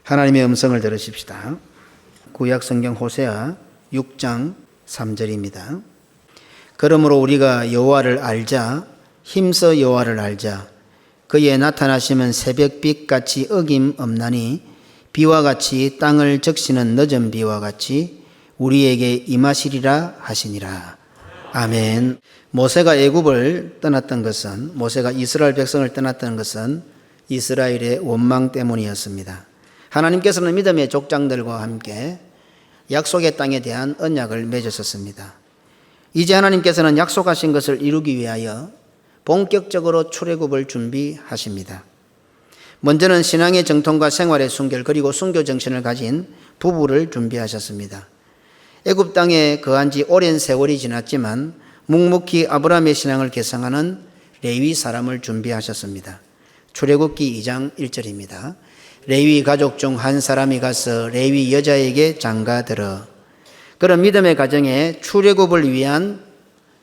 하나님의 음성을 들으십시다. 구약 성경 호세아 6장 3절입니다. 그러므로 우리가 여호와를 알자, 힘써 여호와를 알자. 그의 나타나시면 새벽빛 같이 어김없나니 비와 같이 땅을 적시는 늦은 비와 같이 우리에게 임하시리라 하시니라. 아멘. 모세가 애굽을 떠났던 것은, 모세가 이스라엘 백성을 떠났던 것은 이스라엘의 원망 때문이었습니다. 하나님께서는 믿음의 족장들과 함께 약속의 땅에 대한 언약을 맺으셨습니다. 이제 하나님께서는 약속하신 것을 이루기 위하여 본격적으로 출애굽을 준비하십니다. 먼저는 신앙의 정통과 생활의 순결, 그리고 순교 정신을 가진 부부를 준비하셨습니다. 애굽 땅에 거한 지 오랜 세월이 지났지만 묵묵히 아브라함의 신앙을 계승하는 레위 사람을 준비하셨습니다. 출애굽기 2장 1절입니다. 레위 가족 중 한 사람이 가서 레위 여자에게 장가들어. 그런 믿음의 가정에 출애굽을 위한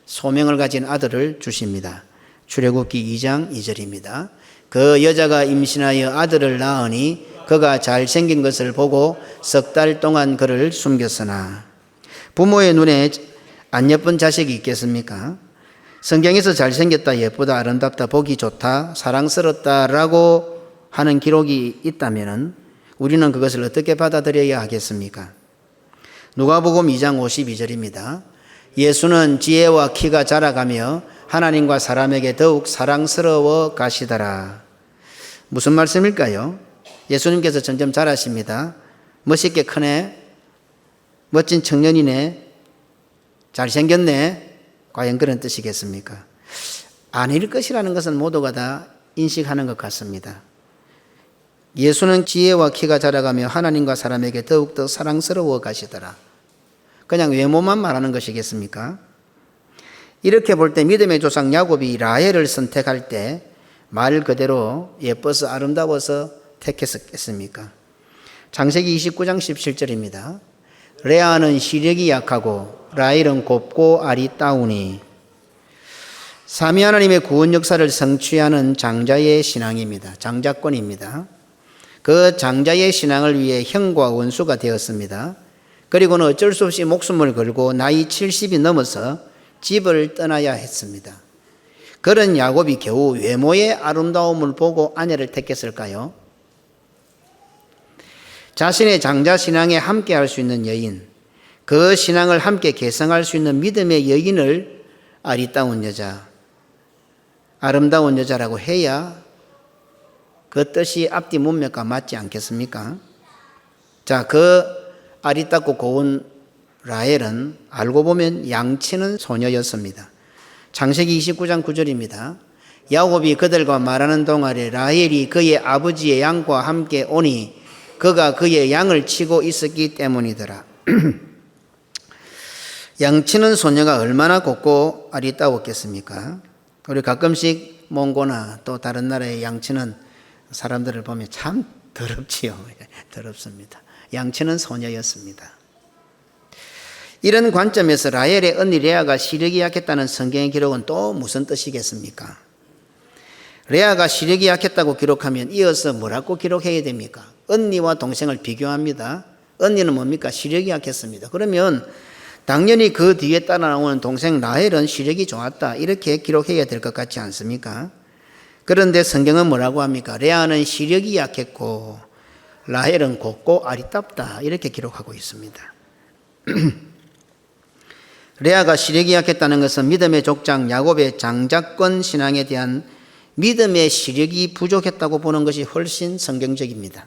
소명을 가진 아들을 주십니다. 출애굽기 2장 2절입니다. 그 여자가 임신하여 아들을 낳으니 그가 잘생긴 것을 보고 석 달 동안 그를 숨겼으나. 부모의 눈에 안 예쁜 자식이 있겠습니까? 성경에서 잘생겼다, 예쁘다, 아름답다, 보기 좋다, 사랑스럽다라고 하는 기록이 있다면 우리는 그것을 어떻게 받아들여야 하겠습니까? 누가복음 2장 52절입니다. 예수는 지혜와 키가 자라가며 하나님과 사람에게 더욱 사랑스러워 가시더라. 무슨 말씀일까요? 예수님께서 점점 자라십니다. 멋있게 크네, 멋진 청년이네, 잘생겼네, 과연 그런 뜻이겠습니까? 아닐 것이라는 것은 모두가 다 인식하는 것 같습니다. 예수는 지혜와 키가 자라가며 하나님과 사람에게 더욱더 사랑스러워 가시더라. 그냥 외모만 말하는 것이겠습니까? 이렇게 볼 때 믿음의 조상 야곱이 라헬을 선택할 때 말 그대로 예뻐서 아름다워서 택했었겠습니까? 창세기 29장 17절입니다. 레아는 시력이 약하고 라헬은 곱고 아리따우니. 삼위 하나님의 구원 역사를 성취하는 장자의 신앙입니다. 장자권입니다. 그 장자의 신앙을 위해 형과 원수가 되었습니다. 그리고는 어쩔 수 없이 목숨을 걸고 나이 70이 넘어서 집을 떠나야 했습니다. 그런 야곱이 겨우 외모의 아름다움을 보고 아내를 택했을까요? 자신의 장자 신앙에 함께 할 수 있는 여인, 그 신앙을 함께 개성할 수 있는 믿음의 여인을 아리따운 여자, 아름다운 여자라고 해야 그 뜻이 앞뒤 문맥과 맞지 않겠습니까? 자, 그 아리따고 고운 라헬은 알고 보면 양치는 소녀였습니다. 창세기 29장 9절입니다. 야곱이 그들과 말하는 동안에 라헬이 그의 아버지의 양과 함께 오니 그가 그의 양을 치고 있었기 때문이더라. 양치는 소녀가 얼마나 곱고 아리따웠겠습니까? 우리 가끔씩 몽고나 또 다른 나라의 양치는 사람들을 보면 참 더럽지요. 더럽습니다. 양치는 소녀였습니다. 이런 관점에서 라헬의 언니 레아가 시력이 약했다는 성경의 기록은 또 무슨 뜻이겠습니까? 레아가 시력이 약했다고 기록하면 이어서 뭐라고 기록해야 됩니까? 언니와 동생을 비교합니다. 언니는 뭡니까? 시력이 약했습니다. 그러면 당연히 그 뒤에 따라 나오는 동생 라헬은 시력이 좋았다, 이렇게 기록해야 될 것 같지 않습니까? 그런데 성경은 뭐라고 합니까? 레아는 시력이 약했고 라헬은 곱고 아리따다, 이렇게 기록하고 있습니다. 레아가 시력이 약했다는 것은 믿음의 족장 야곱의 장자권 신앙에 대한 믿음의 시력이 부족했다고 보는 것이 훨씬 성경적입니다.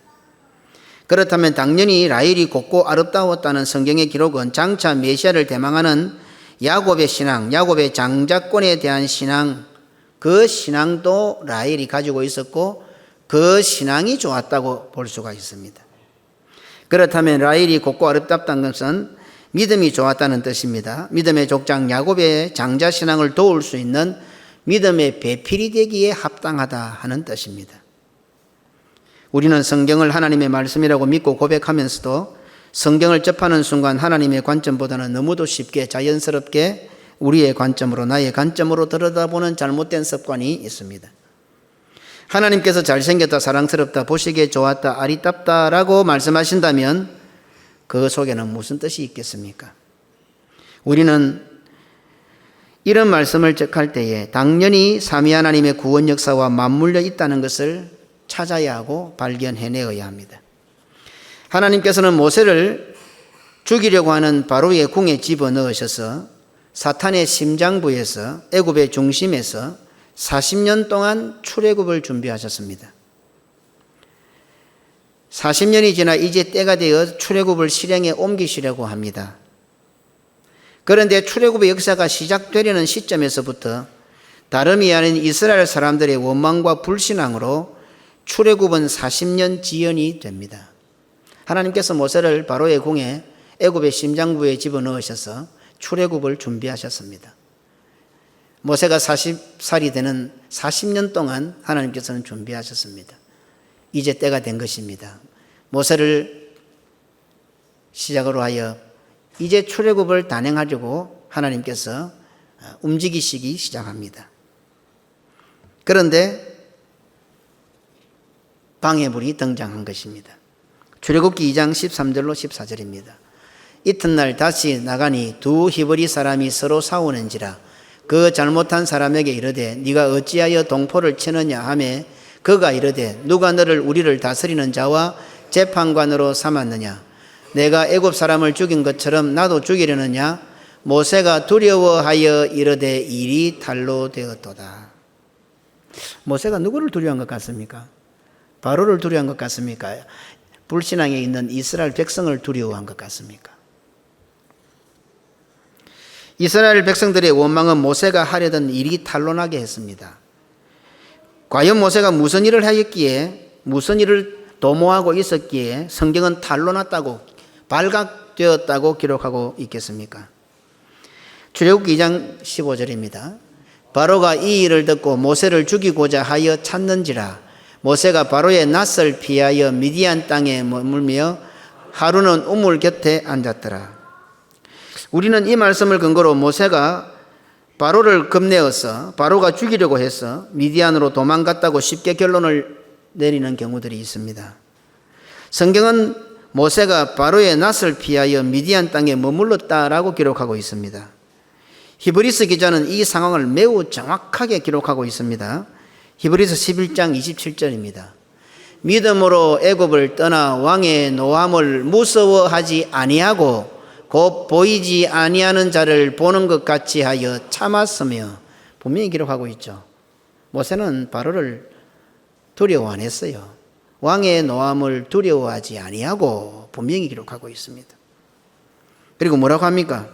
그렇다면 당연히 라헬이 곱고 아름다웠다는 성경의 기록은 장차 메시아를 대망하는 야곱의 신앙, 야곱의 장자권에 대한 신앙, 그 신앙도 라헬이 가지고 있었고 그 신앙이 좋았다고 볼 수가 있습니다. 그렇다면 라헬이 곱고 아름답다는 것은 믿음이 좋았다는 뜻입니다. 믿음의 족장 야곱의 장자 신앙을 도울 수 있는 믿음의 배필이 되기에 합당하다 하는 뜻입니다. 우리는 성경을 하나님의 말씀이라고 믿고 고백하면서도 성경을 접하는 순간 하나님의 관점보다는 너무도 쉽게 자연스럽게 우리의 관점으로, 나의 관점으로 들여다보는 잘못된 습관이 있습니다. 하나님께서 잘생겼다, 사랑스럽다, 보시기에 좋았다, 아리답다라고 말씀하신다면 그 속에는 무슨 뜻이 있겠습니까? 우리는 이런 말씀을 적할 때에 당연히 삼위 하나님의 구원 역사와 맞물려 있다는 것을 찾아야 하고 발견해내어야 합니다. 하나님께서는 모세를 죽이려고 하는 바로의 궁에 집어넣으셔서 사탄의 심장부에서, 애굽의 중심에서 40년 동안 출애굽을 준비하셨습니다. 40년이 지나 이제 때가 되어 출애굽을 실행에 옮기시려고 합니다. 그런데 출애굽의 역사가 시작되려는 시점에서부터 다름이 아닌 이스라엘 사람들의 원망과 불신앙으로 출애굽은 40년 지연이 됩니다. 하나님께서 모세를 바로의 궁에 애굽의 심장부에 집어넣으셔서 출애굽을 준비하셨습니다. 모세가 40살이 되는 40년 동안 하나님께서는 준비하셨습니다. 이제 때가 된 것입니다. 모세를 시작으로 하여 이제 출애굽을 단행하려고 하나님께서 움직이시기 시작합니다. 그런데 방해물이 등장한 것입니다. 출애굽기 2장 13절로 14절입니다. 이튿날 다시 나가니 두 히브리 사람이 서로 싸우는지라 그 잘못한 사람에게 이르되 네가 어찌하여 동포를 치느냐 하매 그가 이르되 누가 너를 우리를 다스리는 자와 재판관으로 삼았느냐 내가 애굽 사람을 죽인 것처럼 나도 죽이려느냐 모세가 두려워하여 이르되 일이 탈로 되었도다. 모세가 누구를 두려워한 것 같습니까? 바로를 두려워한 것 같습니까? 불신앙에 있는 이스라엘 백성을 두려워한 것 같습니까? 이스라엘 백성들의 원망은 모세가 하려던 일이 탄로나게 했습니다. 과연 모세가 무슨 일을 하였기에, 무슨 일을 도모하고 있었기에 성경은 탄로났다고, 발각되었다고 기록하고 있겠습니까? 출애굽기 2장 15절입니다. 바로가 이 일을 듣고 모세를 죽이고자 하여 찾는지라 모세가 바로의 낯을 피하여 미디안 땅에 머물며 하루는 우물 곁에 앉았더라. 우리는 이 말씀을 근거로 모세가 바로를 겁내어서 바로가 죽이려고 해서 미디안으로 도망갔다고 쉽게 결론을 내리는 경우들이 있습니다. 성경은 모세가 바로의 낯을 피하여 미디안 땅에 머물렀다라고 기록하고 있습니다. 히브리서 기자는 이 상황을 매우 정확하게 기록하고 있습니다. 히브리서 11장 27절입니다. 믿음으로 애굽을 떠나 왕의 노함을 무서워하지 아니하고 곧 보이지 아니하는 자를 보는 것 같이 하여 참았으며 분명히 기록하고 있죠. 모세는 바로를 두려워 안 했어요. 왕의 노함을 두려워하지 아니하고 분명히 기록하고 있습니다. 그리고 뭐라고 합니까?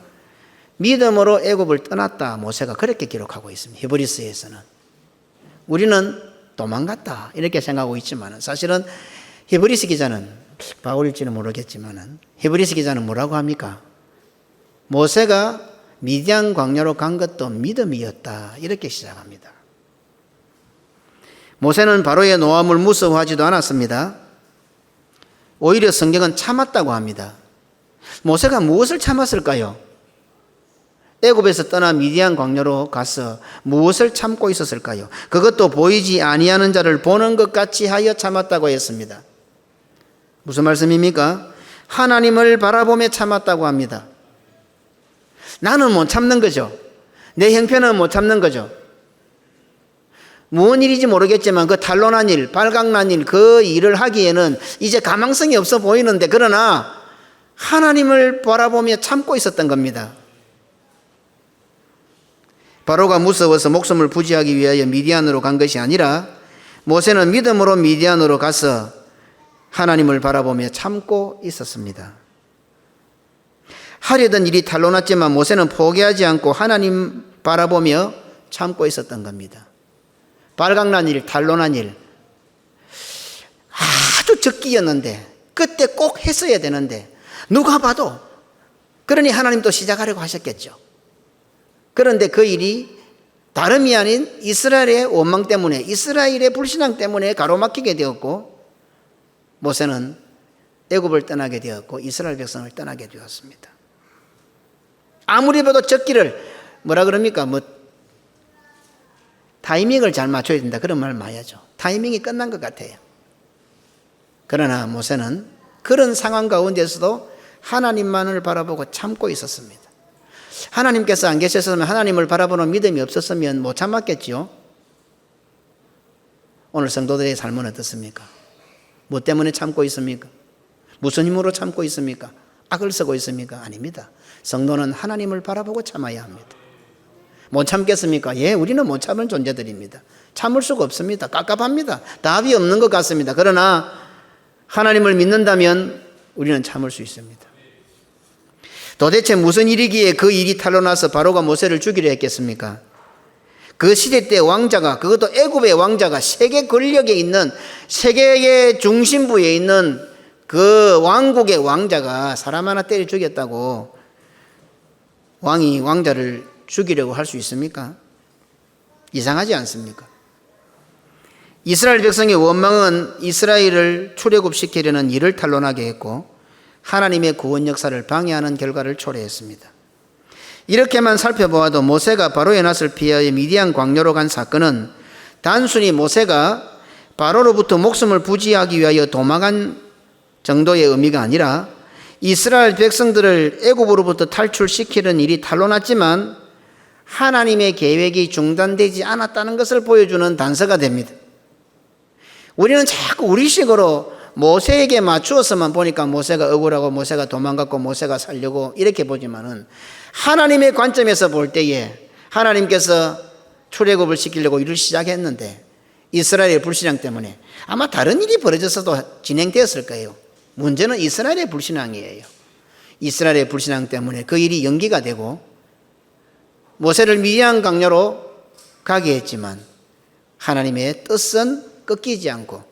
믿음으로 애굽을 떠났다. 모세가 그렇게 기록하고 있습니다. 히브리서에서는. 우리는 도망갔다 이렇게 생각하고 있지만 사실은 히브리서 기자는 바울일지는 모르겠지만 히브리서 기자는 뭐라고 합니까? 모세가 미디안 광야로 간 것도 믿음이었다 이렇게 시작합니다. 모세는 바로의 노함을 무서워하지도 않았습니다. 오히려 성경은 참았다고 합니다. 모세가 무엇을 참았을까요? 애굽에서 떠나 미디안 광야로 가서 무엇을 참고 있었을까요? 그것도 보이지 아니하는 자를 보는 것 같이 하여 참았다고 했습니다. 무슨 말씀입니까? 하나님을 바라보며 참았다고 합니다. 나는 못 참는 거죠. 내 형편은 못 참는 거죠. 무슨 일인지 모르겠지만 그 탄로난 일, 발각난 일, 그 일을 하기에는 이제 가망성이 없어 보이는데 그러나 하나님을 바라보며 참고 있었던 겁니다. 바로가 무서워서 목숨을 부지하기 위하여 미디안으로 간 것이 아니라 모세는 믿음으로 미디안으로 가서 하나님을 바라보며 참고 있었습니다. 하려던 일이 탄로났지만 모세는 포기하지 않고 하나님 바라보며 참고 있었던 겁니다. 발각난 일, 탄로난 일 아주 적기였는데 그때 꼭 했어야 되는데 누가 봐도 그러니 하나님도 시작하려고 하셨겠죠. 그런데 그 일이 다름이 아닌 이스라엘의 원망 때문에 이스라엘의 불신앙 때문에 가로막히게 되었고 모세는 애굽을 떠나게 되었고 이스라엘 백성을 떠나게 되었습니다. 아무리 봐도 적기를 뭐라 그럽니까? 타이밍을 잘 맞춰야 된다 그런 말 많이 하죠. 타이밍이 끝난 것 같아요. 그러나 모세는 그런 상황 가운데서도 하나님만을 바라보고 참고 있었습니다. 하나님께서 안 계셨으면, 하나님을 바라보는 믿음이 없었으면 못 참았겠지요. 오늘 성도들의 삶은 어떻습니까? 뭐 때문에 참고 있습니까? 무슨 힘으로 참고 있습니까? 악을 쓰고 있습니까? 아닙니다. 성도는 하나님을 바라보고 참아야 합니다. 못 참겠습니까? 예, 우리는 못 참을 존재들입니다. 참을 수가 없습니다. 깝깝합니다. 답이 없는 것 같습니다. 그러나 하나님을 믿는다면 우리는 참을 수 있습니다. 도대체 무슨 일이기에 그 일이 탄로나서 바로가 모세를 죽이려 했겠습니까? 그 시대 때 왕자가, 그것도 애굽의 왕자가, 세계 권력에 있는, 세계의 중심부에 있는 그 왕국의 왕자가 사람 하나 때려 죽였다고 왕이 왕자를 죽이려고 할 수 있습니까? 이상하지 않습니까? 이스라엘 백성의 원망은 이스라엘을 출애굽시키려는 일을 탄로나게 했고 하나님의 구원 역사를 방해하는 결과를 초래했습니다. 이렇게만 살펴보아도 모세가 바로의 낯을 피하여 미디안 광야로 간 사건은 단순히 모세가 바로로부터 목숨을 부지하기 위하여 도망한 정도의 의미가 아니라 이스라엘 백성들을 애굽으로부터 탈출시키는 일이 탄로났지만 하나님의 계획이 중단되지 않았다는 것을 보여주는 단서가 됩니다. 우리는 자꾸 우리식으로 모세에게 맞추어서만 보니까 모세가 억울하고 모세가 도망갔고 모세가 살려고 이렇게 보지만은 하나님의 관점에서 볼 때에 하나님께서 출애굽을 시키려고 일을 시작했는데 이스라엘의 불신앙 때문에 아마 다른 일이 벌어졌어도 진행되었을 거예요. 문제는 이스라엘의 불신앙이에요. 이스라엘의 불신앙 때문에 그 일이 연기가 되고 모세를 미디안 광야로 가게 했지만 하나님의 뜻은 꺾이지 않고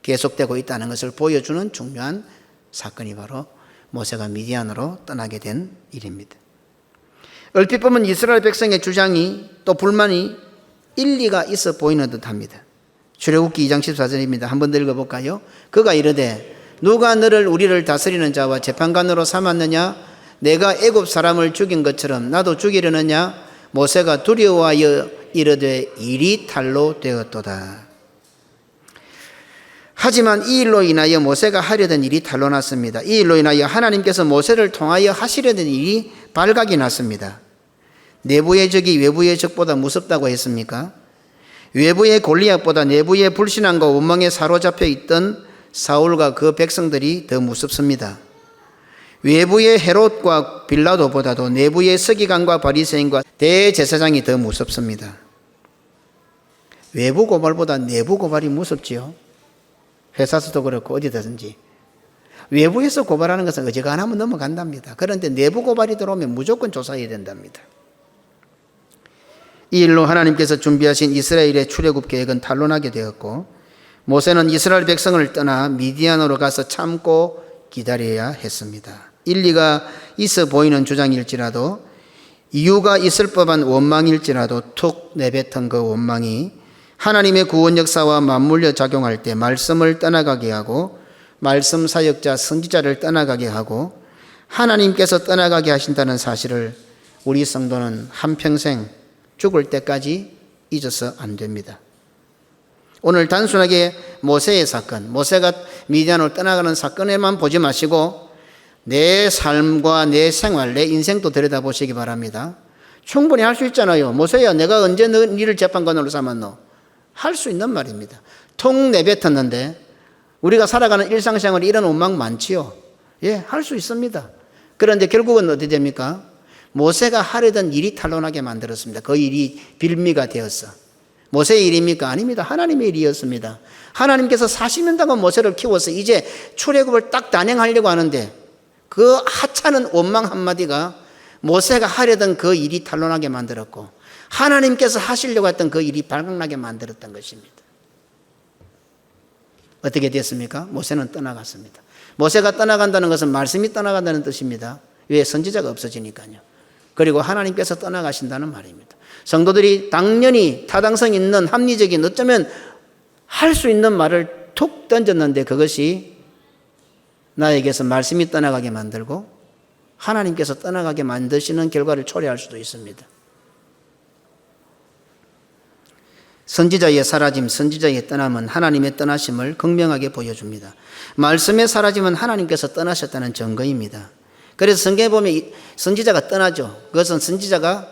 계속되고 있다는 것을 보여주는 중요한 사건이 바로 모세가 미디안으로 떠나게 된 일입니다. 얼핏 보면 이스라엘 백성의 주장이 또 불만이 일리가 있어 보이는 듯합니다. 출애굽기 2장 14절입니다. 한번 더 읽어볼까요? 그가 이르되 누가 너를 우리를 다스리는 자와 재판관으로 삼았느냐? 내가 애굽 사람을 죽인 것처럼 나도 죽이려느냐? 모세가 두려워하여 이르되 일이 탈로 되었도다. 하지만 이 일로 인하여 모세가 하려던 일이 탄로났습니다. 이 일로 인하여 하나님께서 모세를 통하여 하시려던 일이 발각이 났습니다. 내부의 적이 외부의 적보다 무섭다고 했습니까? 외부의 골리앗보다 내부의 불신앙과 원망에 사로잡혀 있던 사울과 그 백성들이 더 무섭습니다. 외부의 헤롯과 빌라도보다도 내부의 서기관과 바리새인과 대제사장이 더 무섭습니다. 외부 고발보다 내부 고발이 무섭지요. 회사에서도 그렇고 어디든지 외부에서 고발하는 것은 어지간하면 넘어간답니다. 그런데 내부 고발이 들어오면 무조건 조사해야 된답니다. 이 일로 하나님께서 준비하신 이스라엘의 출애굽 계획은 탄로나게 되었고 모세는 이스라엘 백성을 떠나 미디안으로 가서 참고 기다려야 했습니다. 일리가 있어 보이는 주장일지라도 이유가 있을 법한 원망일지라도 툭 내뱉은 그 원망이 하나님의 구원 역사와 맞물려 작용할 때 말씀을 떠나가게 하고 말씀 사역자 선지자를 떠나가게 하고 하나님께서 떠나가게 하신다는 사실을 우리 성도는 한평생 죽을 때까지 잊어서 안 됩니다. 오늘 단순하게 모세의 사건, 모세가 미디안으로 떠나가는 사건에만 보지 마시고 내 삶과 내 생활, 내 인생도 들여다보시기 바랍니다. 충분히 할 수 있잖아요. 모세야, 내가 언제 너를 재판관으로 삼았노? 할 수 있는 말입니다. 통 내뱉었는데 우리가 살아가는 일상생활에 이런 원망 많지요. 예, 할 수 있습니다. 그런데 결국은 어떻게 됩니까? 모세가 하려던 일이 탄로나게 만들었습니다. 그 일이 빌미가 되었어. 모세의 일입니까? 아닙니다. 하나님의 일이었습니다. 하나님께서 40년 동안 모세를 키워서 이제 출애굽을 딱 단행하려고 하는데 그 하찮은 원망 한마디가 모세가 하려던 그 일이 탄로나게 만들었고 하나님께서 하시려고 했던 그 일이 발각나게 만들었던 것입니다. 어떻게 됐습니까? 모세는 떠나갔습니다. 모세가 떠나간다는 것은 말씀이 떠나간다는 뜻입니다. 왜? 선지자가 없어지니까요. 그리고 하나님께서 떠나가신다는 말입니다. 성도들이 당연히 타당성 있는 합리적인 어쩌면 할 수 있는 말을 툭 던졌는데 그것이 나에게서 말씀이 떠나가게 만들고 하나님께서 떠나가게 만드시는 결과를 초래할 수도 있습니다. 선지자의 사라짐, 선지자의 떠남은 하나님의 떠나심을 극명하게 보여줍니다. 말씀의 사라짐은 하나님께서 떠나셨다는 증거입니다. 그래서 성경에 보면 선지자가 떠나죠. 그것은 선지자가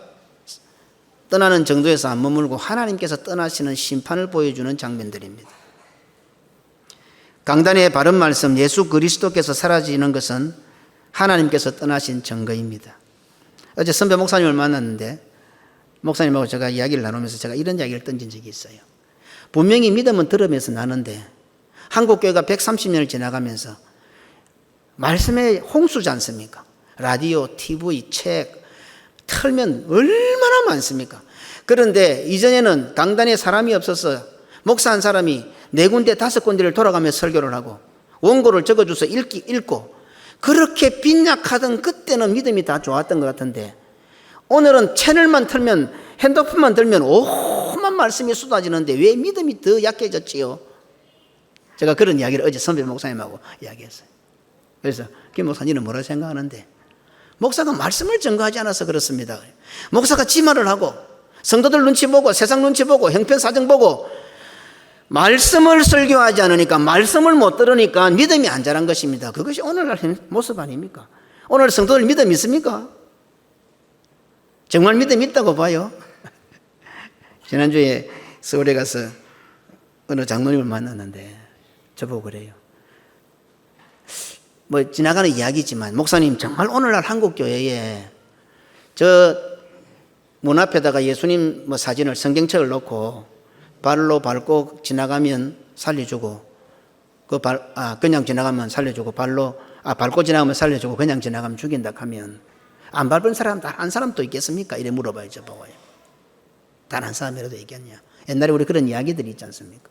떠나는 정도에서 안 머물고 하나님께서 떠나시는 심판을 보여주는 장면들입니다. 강단의 바른 말씀, 예수 그리스도께서 사라지는 것은 하나님께서 떠나신 증거입니다. 어제 선배 목사님을 만났는데 목사님하고 제가 이야기를 나누면서 제가 이런 이야기를 던진 적이 있어요. 분명히 믿음은 들으면서 나는데 한국교회가 130년을 지나가면서 말씀의 홍수지 않습니까? 라디오, TV, 책 틀면 얼마나 많습니까? 그런데 이전에는 강단에 사람이 없어서 목사 한 사람이 4군데 5군데를 돌아가며 설교를 하고 원고를 적어줘서 읽고 그렇게 빈약하던 그때는 믿음이 다 좋았던 것 같은데 오늘은 채널만 틀면 핸드폰만 들면 오만 말씀이 쏟아지는데 왜 믿음이 더 약해졌지요? 제가 그런 이야기를 어제 선배 목사님하고 이야기했어요. 그래서 김 목사님은 뭐라고 생각하는데 목사가 말씀을 전거하지 않아서 그렇습니다. 목사가 지 말을 하고 성도들 눈치 보고 세상 눈치 보고 형편사정 보고 말씀을 설교하지 않으니까 말씀을 못 들으니까 믿음이 안 자란 것입니다. 그것이 오늘날 모습 아닙니까? 오늘 성도들 믿음 있습니까? 정말 믿음 있다고 봐요. 지난주에 서울에 가서 어느 장로님을 만났는데 저보고 그래요. 뭐 지나가는 이야기지만 목사님 정말 오늘날 한국교회에 저 문 앞에다가 예수님 뭐 사진을 성경책을 놓고 발로 밟고 지나가면 살려주고 그냥 지나가면 살려주고 밟고 지나가면 살려주고 그냥 지나가면 죽인다 하면 안 밟은 사람 단 한 사람도 있겠습니까? 이래 물어봐요. 저보고요. 단 한 사람이라도 있겠냐? 옛날에 우리 그런 이야기들이 있지 않습니까?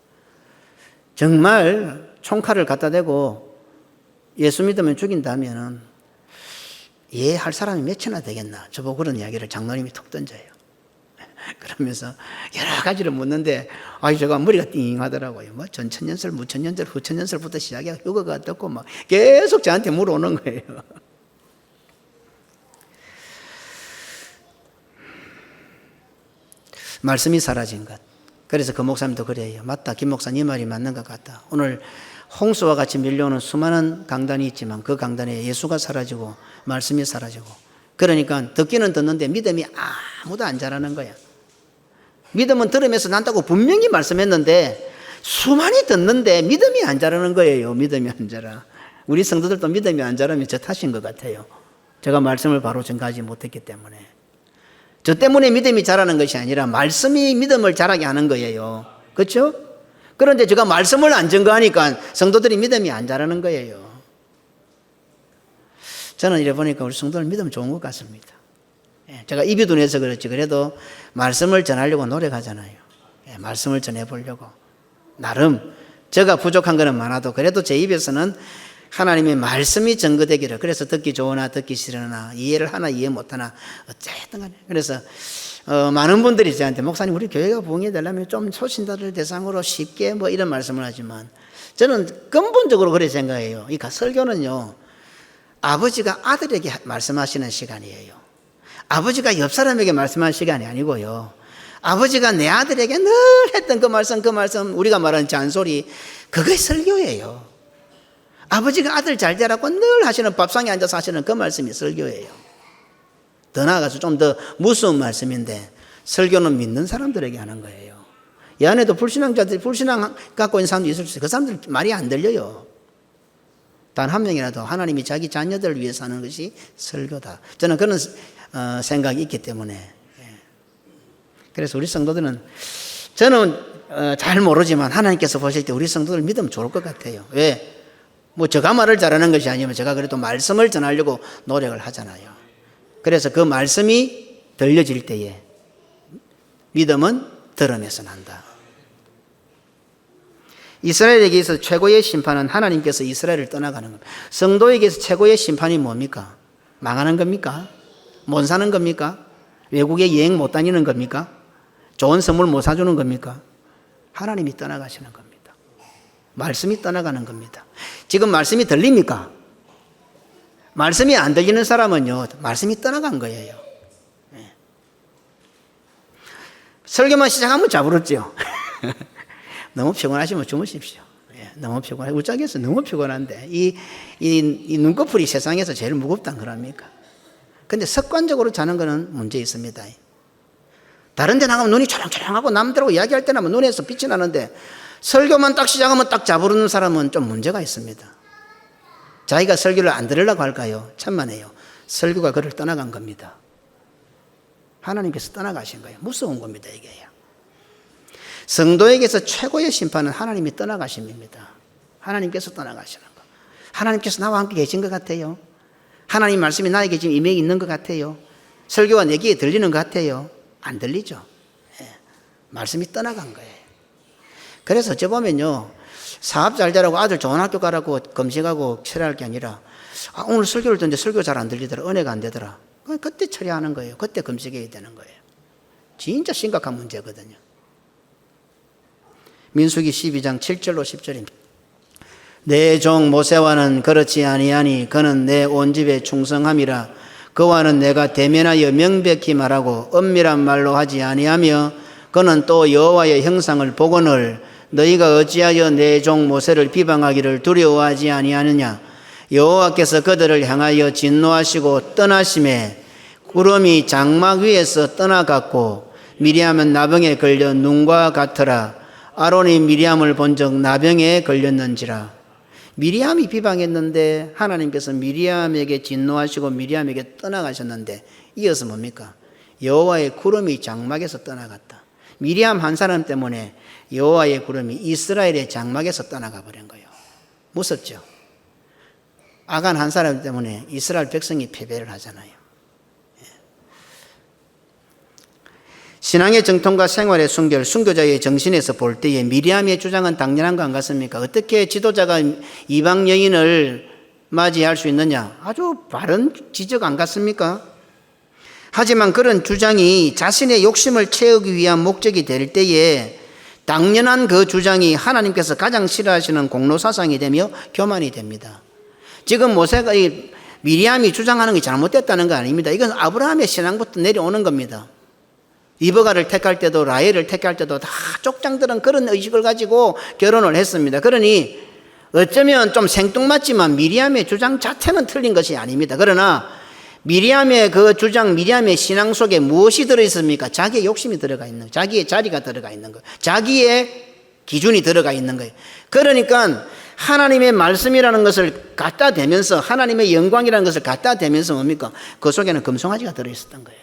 정말 총칼을 갖다 대고 예수 믿으면 죽인다면 이해할 사람이 몇이나 되겠나? 저보고 그런 이야기를 장로님이 톡 던져요. 그러면서 여러 가지를 묻는데 제가 머리가 띵하더라고요. 뭐 전천년설, 무천년설, 후천년설부터 시작해 휴거가 어떻고 막 계속 저한테 물어오는 거예요. 말씀이 사라진 것. 그래서 그 목사님도 그래요. 맞다. 김 목사님 말이 맞는 것 같다. 오늘 홍수와 같이 밀려오는 수많은 강단이 있지만 그 강단에 예수가 사라지고 말씀이 사라지고 그러니까 듣기는 듣는데 믿음이 아무도 안 자라는 거야. 믿음은 들으면서 난다고 분명히 말씀했는데 수많이 듣는데 믿음이 안 자라는 거예요. 믿음이 안 자라. 우리 성도들도 믿음이 안 자라면 저 탓인 것 같아요. 제가 말씀을 바로 전가하지 못했기 때문에. 저 때문에 믿음이 자라는 것이 아니라 말씀이 믿음을 자라게 하는 거예요. 그렇죠? 그런데 제가 말씀을 안 증거하니까 성도들이 믿음이 안 자라는 거예요. 저는 이래 보니까 우리 성도들 믿음 좋은 것 같습니다. 제가 입이 둔해서 그렇지 그래도 말씀을 전하려고 노력하잖아요. 말씀을 전해보려고. 나름 제가 부족한 거는 많아도 그래도 제 입에서는 하나님의 말씀이 증거되기를 그래서 듣기 좋으나 듣기 싫으나 이해를 하나 이해 못하나 어쨌든 간에 그래서 많은 분들이 저한테 목사님 우리 교회가 부흥이 되려면 좀 초신자들 대상으로 쉽게 뭐 이런 말씀을 하지만 저는 근본적으로 그렇게 생각해요. 이 설교는요 아버지가 아들에게 말씀하시는 시간이에요. 아버지가 옆 사람에게 말씀하는 시간이 아니고요. 아버지가 내 아들에게 늘 했던 그 말씀 우리가 말하는 잔소리 그게 설교예요. 아버지가 아들 잘 되라고 늘 하시는 밥상에 앉아서 하시는 그 말씀이 설교예요. 더 나아가서 좀 더 무서운 말씀인데 설교는 믿는 사람들에게 하는 거예요. 이 안에도 불신앙자들이 불신앙 갖고 있는 사람도 있을 수 있어요. 그 사람들 말이 안 들려요. 단 한 명이라도 하나님이 자기 자녀들을 위해서 하는 것이 설교다. 저는 그런 생각이 있기 때문에 그래서 우리 성도들은 저는 잘 모르지만 하나님께서 보실 때 우리 성도들 믿으면 좋을 것 같아요. 왜? 뭐 제가 말을 잘하는 것이 아니면 제가 그래도 말씀을 전하려고 노력을 하잖아요. 그래서 그 말씀이 들려질 때에 믿음은 들음에서 난다. 이스라엘에게서 최고의 심판은 하나님께서 이스라엘을 떠나가는 겁니다. 성도에게서 최고의 심판이 뭡니까? 망하는 겁니까? 못 사는 겁니까? 외국에 여행 못 다니는 겁니까? 좋은 선물 못 사주는 겁니까? 하나님이 떠나가시는 겁니다. 말씀이 떠나가는 겁니다. 지금 말씀이 들립니까? 말씀이 안 들리는 사람은요, 말씀이 떠나간 거예요. 설교만 시작하면 자부럽죠. 너무 피곤하시면 주무십시오. 예, 너무 피곤해. 울짝에서 너무 피곤한데 이 눈꺼풀이 세상에서 제일 무겁단 거랍니까? 근데 습관적으로 자는 거는 문제 있습니다. 다른 데 나가면 눈이 초롱초롱하고 남들하고 이야기할 때나 눈에서 빛이 나는데 설교만 딱 시작하면 딱 자부르는 사람은 좀 문제가 있습니다. 자기가 설교를 안 들으려고 할까요? 천만에요. 설교가 그를 떠나간 겁니다. 하나님께서 떠나가신 거예요. 무서운 겁니다, 이게. 성도에게서 최고의 심판은 하나님이 떠나가심입니다. 하나님께서 떠나가시는 거. 하나님께서 나와 함께 계신 것 같아요. 하나님 말씀이 나에게 지금 임해 있는 것 같아요. 설교가 내 귀에 들리는 것 같아요. 안 들리죠. 예. 말씀이 떠나간 거예요. 그래서 어찌 보면요, 사업 잘 되라고 아들 좋은 학교 가라고 금식하고 철회할 게 아니라 오늘 설교를 듣는데 설교 잘 안 들리더라. 은혜가 안 되더라. 그때 처리하는 거예요. 그때 금식해야 되는 거예요. 진짜 심각한 문제거든요. 민수기 12장 7절로 10절입니다. 내 종 모세와는 그렇지 아니하니 그는 내 온 집에 충성함이라. 그와는 내가 대면하여 명백히 말하고 엄밀한 말로 하지 아니하며 그는 또 여호와의 형상을 보거늘 너희가 어찌하여 내 종 모세를 비방하기를 두려워하지 아니하느냐. 여호와께서 그들을 향하여 진노하시고 떠나심에 구름이 장막 위에서 떠나갔고 미리암은 나병에 걸려 눈과 같으라. 아론이 미리암을 본적 나병에 걸렸는지라. 미리암이 비방했는데 하나님께서 미리암에게 진노하시고 미리암에게 떠나가셨는데 이어서 뭡니까? 여호와의 구름이 장막에서 떠나갔다. 미리암 한 사람 때문에 여호와의 구름이 이스라엘의 장막에서 떠나가 버린 거예요. 무섭죠? 아간 한 사람 때문에 이스라엘 백성이 패배를 하잖아요. 신앙의 정통과 생활의 순결, 순교자의 정신에서 볼 때에 미리암의 주장은 당연한 거 안 같습니까? 어떻게 지도자가 이방 여인을 맞이할 수 있느냐? 아주 바른 지적 안 같습니까? 하지만 그런 주장이 자신의 욕심을 채우기 위한 목적이 될 때에 당연한 그 주장이 하나님께서 가장 싫어하시는 공로사상이 되며 교만이 됩니다. 지금 모세가 미리암이 주장하는 게 잘못됐다는 거 아닙니다. 이건 아브라함의 신앙부터 내려오는 겁니다. 리브가를 택할 때도 라헬을 택할 때도 다 족장들은 그런 의식을 가지고 결혼을 했습니다. 그러니 어쩌면 좀 생뚱맞지만 미리암의 주장 자체는 틀린 것이 아닙니다. 그러나 미리암의 그 주장, 미리암의 신앙 속에 무엇이 들어있습니까? 자기의 욕심이 들어가 있는 거예요. 자기의 자리가 들어가 있는 거예요. 자기의 기준이 들어가 있는 거예요. 그러니까 하나님의 말씀이라는 것을 갖다 대면서 하나님의 영광이라는 것을 갖다 대면서 뭡니까? 그 속에는 금송아지가 들어있었던 거예요.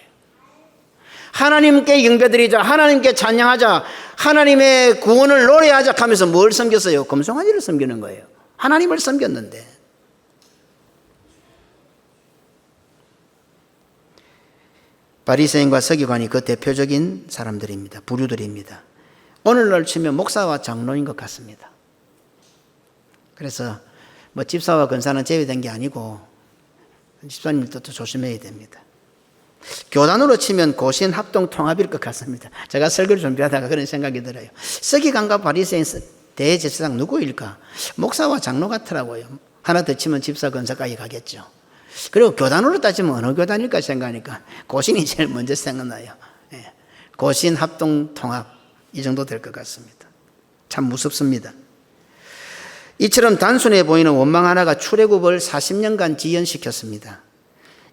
하나님께 경배드리자, 하나님께 찬양하자, 하나님의 구원을 노래하자 하면서 뭘 섬겼어요? 금송아지를 섬기는 거예요. 하나님을 섬겼는데. 바리새인과 서기관이 그 대표적인 사람들입니다. 부류들입니다. 오늘날 치면 목사와 장로인 것 같습니다. 그래서 뭐 집사와 권사는 제외된 게 아니고 집사님들도 조심해야 됩니다. 교단으로 치면 고신 합동 통합일 것 같습니다. 제가 설교를 준비하다가 그런 생각이 들어요. 서기관과 바리새인 대제사장 누구일까? 목사와 장로 같더라고요. 하나 더 치면 집사 권사까지 가겠죠. 그리고 교단으로 따지면 어느 교단일까 생각하니까 고신이 제일 먼저 생각나요. 고신 합동 통합 이 정도 될 것 같습니다. 참 무섭습니다. 이처럼 단순해 보이는 원망 하나가 출애굽을 40년간 지연시켰습니다.